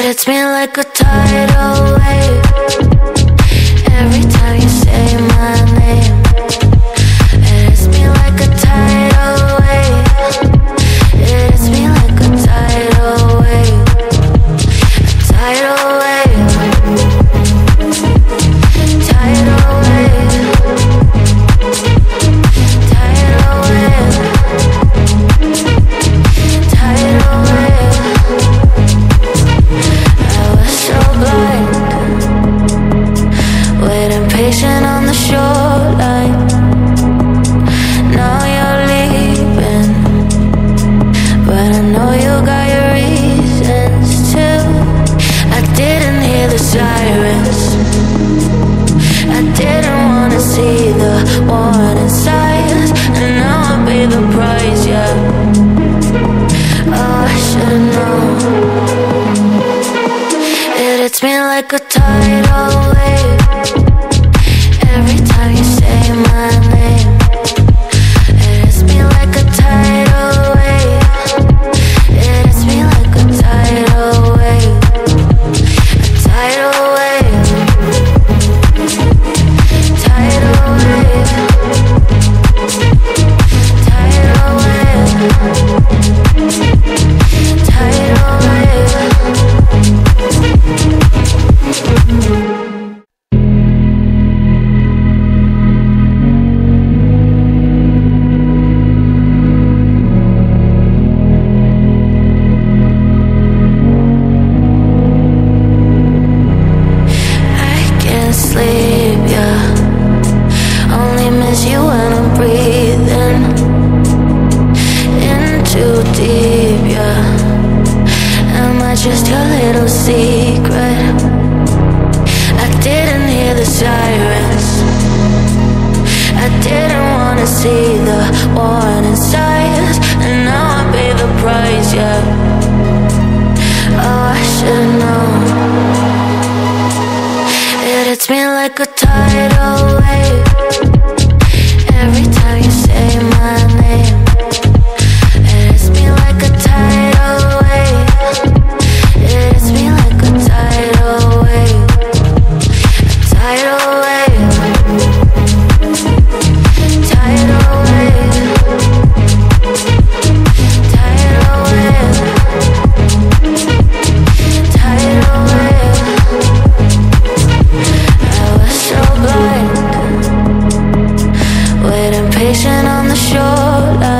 hits me like a tidal wave every time you say my name. It hits me like a tidal wave. It hits me like a tidal wave. A tidal wave. Tidal wave. Tidal wave. Tidal wave. I was so blind, waiting patient on the shoreline. Now you're leaving, but I know you got your reasons too. I didn't hear the sirens, I didn't wanna see the warning signs, and now I pay the price, yeah. Oh, I should've known. It hits me like a tidal wave every time you say my name. It hits me like a tidal wave. It hits me like a tidal wave. A tidal wave. Tidal wave. Tidal wave. Tidal wave. I can't sleep, yeah. Only miss you when I'm breathing in too deep, yeah. Am I just your little secret? I didn't hear the sirens, I didn't wanna see the warning signs, and now I pay the price, yeah. Oh, I should've known. It hits me like a tidal wave every time you say my name. It hits me like a tidal wave. It hits me like a tidal wave. A tidal wave. Tidal wave. Tidal wave. Tidal wave. I was so blind, waiting patient on the shoreline.